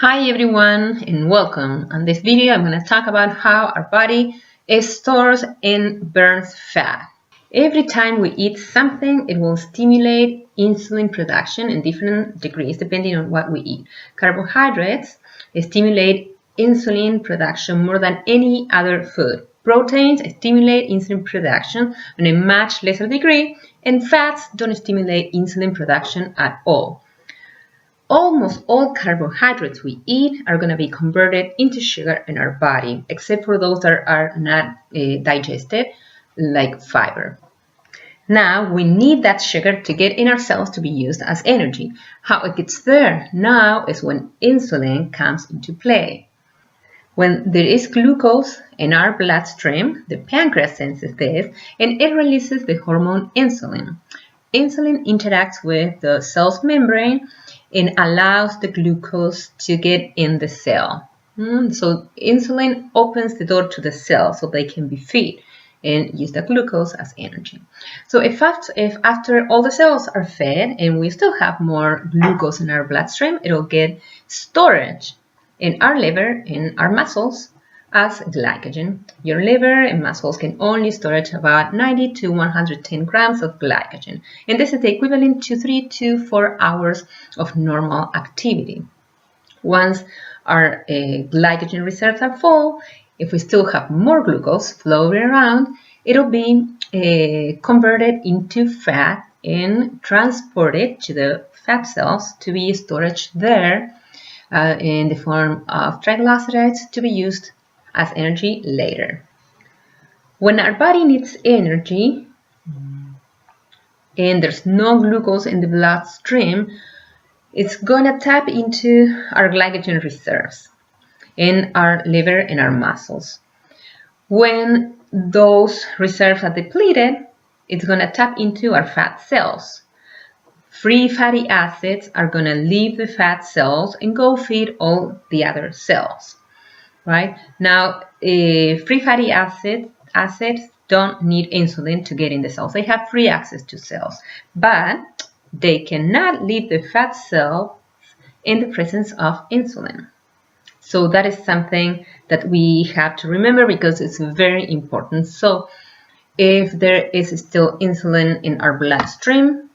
Hi everyone and welcome. On this video I'm going to talk about how our body stores and burns fat. Every time we eat something, it will stimulate insulin production in different degrees depending on what we eat. Carbohydrates stimulate insulin production more than any other food. Proteins stimulate insulin production in a much lesser degree, and fats don't stimulate insulin production at all. Almost all carbohydrates we eat are going to be converted into sugar in our body, except for those that are not digested, like fiber. Now, we need that sugar to get in our cells to be used as energy. How it gets there now is when insulin comes into play. When there is glucose in our bloodstream, the pancreas senses this and it releases the hormone insulin. Insulin interacts with the cell's membrane and allows the glucose to get in the cell. So insulin opens the door to the cell so they can be fed and use the glucose as energy. So if after all the cells are fed and we still have more glucose in our bloodstream, it will get storage in our liver, in our muscles, as glycogen. Your liver and muscles can only store about 90 to 110 grams of glycogen, and this is the equivalent to 3 to 4 hours of normal activity. Once our glycogen reserves are full, if we still have more glucose floating around, it'll be converted into fat and transported to the fat cells to be stored there in the form of triglycerides to be used as energy later. When our body needs energy and there's no glucose in the bloodstream, it's gonna tap into our glycogen reserves in our liver and our muscles. When those reserves are depleted, it's gonna tap into our fat cells. Free fatty acids are gonna leave the fat cells and go feed all the other cells. Right? Now, free fatty acids don't need insulin to get in the cells. They have free access to cells, but they cannot leave the fat cell in the presence of insulin. So that is something that we have to remember because it's very important. So if there is still insulin in our bloodstream,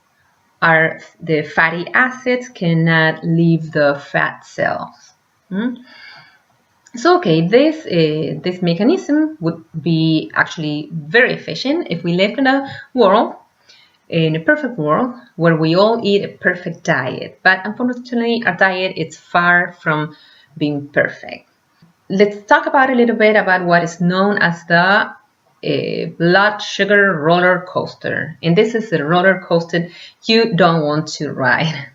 the fatty acids cannot leave the fat cells. So okay, this mechanism would be actually very efficient if we lived in a perfect world, where we all eat a perfect diet. But unfortunately, our diet is far from being perfect. Let's talk about a little bit about what is known as the blood sugar roller coaster. And this is the roller coaster you don't want to ride.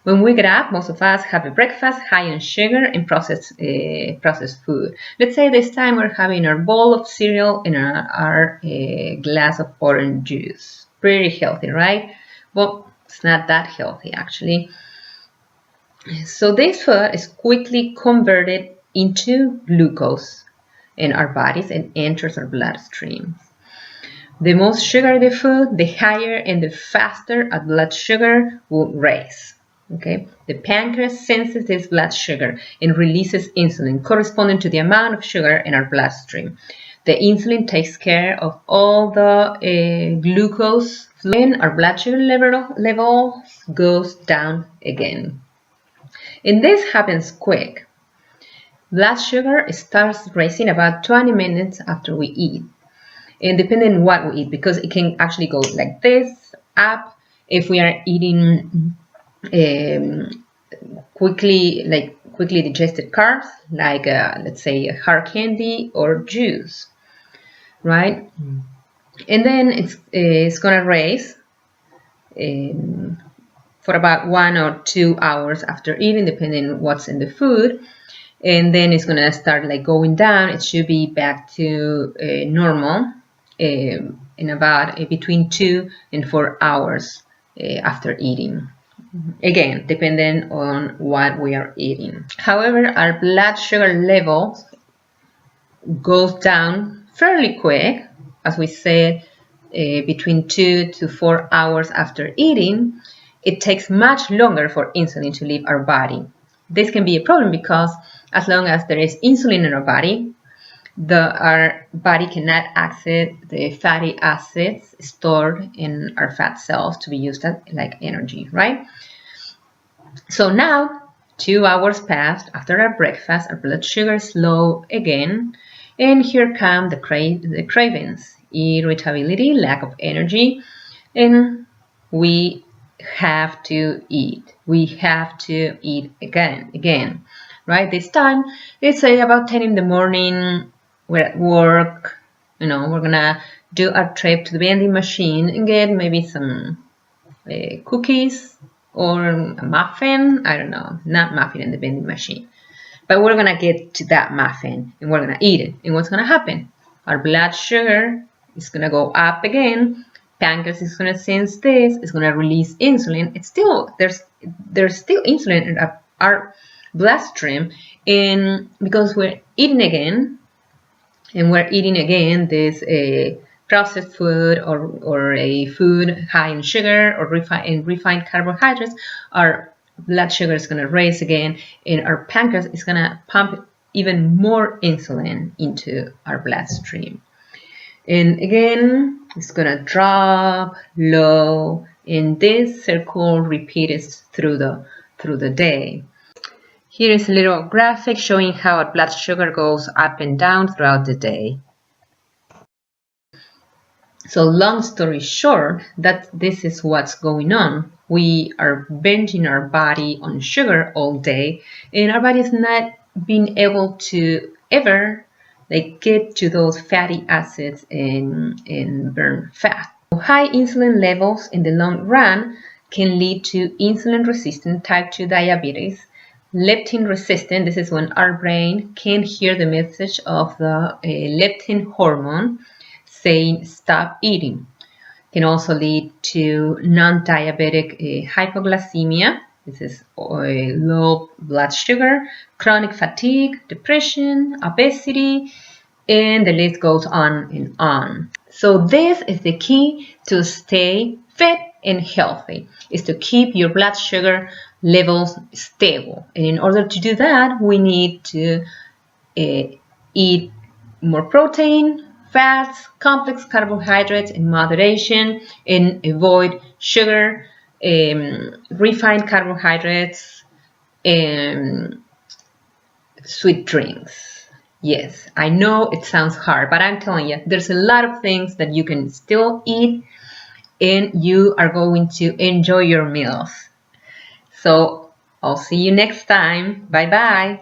When we get up, most of us have a breakfast high in sugar and processed food. Let's say this time we're having our bowl of cereal and our glass of orange juice. Pretty healthy, right? Well, it's not that healthy actually. So this food is quickly converted into glucose in our bodies and enters our bloodstream. The most sugar the food, the higher and the faster our blood sugar will raise. Okay, the pancreas senses this blood sugar and releases insulin corresponding to the amount of sugar in our bloodstream. The insulin takes care of all the glucose flow, and our blood sugar level goes down again. And this happens quick. Blood sugar starts rising about 20 minutes after we eat, and depending on what we eat, because it can actually go like this, up, if we are eating quickly digested carbs, like let's say hard candy or juice, right? And then it's gonna raise for about 1 or 2 hours after eating, depending on what's in the food, and then it's gonna start like going down. It should be back to normal in about between 2 and 4 hours after eating. Again, depending on what we are eating. However, our blood sugar level goes down fairly quick, as we said, between 2 to 4 hours after eating. It takes much longer for insulin to leave our body. this can be a problem because as long as there is insulin in our body, our body cannot access the fatty acids stored in our fat cells to be used as like energy, right? So now 2 hours passed after our breakfast, our blood sugar is low again, and here come the cravings, irritability, lack of energy, and we have to eat. We have to eat again, right? This time, let's say about 10 in the morning, we're at work, we're gonna do our trip to the vending machine and get maybe some cookies or a muffin. I don't know, not muffin in the vending machine. But we're gonna get to that muffin and we're gonna eat it. And what's gonna happen? Our blood sugar is gonna go up again. Pancreas is gonna sense this. It's gonna release insulin. It's still there's still insulin in our bloodstream, and because we're eating again, and we're eating again this processed food or a food high in sugar or refined carbohydrates, our blood sugar is going to raise again, and our pancreas is going to pump even more insulin into our bloodstream. And again, it's going to drop low, and this circle repeats through the day. Here is a little graphic showing how our blood sugar goes up and down throughout the day. So long story short, that this is what's going on. We are binging our body on sugar all day, and our body is not being able to ever get to those fatty acids and burn fat. High insulin levels in the long run can lead to insulin-resistant type 2 diabetes, leptin resistant. This is when our brain can't hear the message of the leptin hormone saying stop eating. Can also lead to non-diabetic hypoglycemia. This is low blood sugar, chronic fatigue, depression, obesity, and the list goes on and on. So this is the key to stay fit and healthy, is to keep your blood sugar levels stable. And in order to do that, we need to eat more protein, fats, complex carbohydrates in moderation, and avoid sugar, refined carbohydrates, and sweet drinks. Yes, I know it sounds hard, but I'm telling you, there's a lot of things that you can still eat and you are going to enjoy your meals. So I'll see you next time. Bye-bye.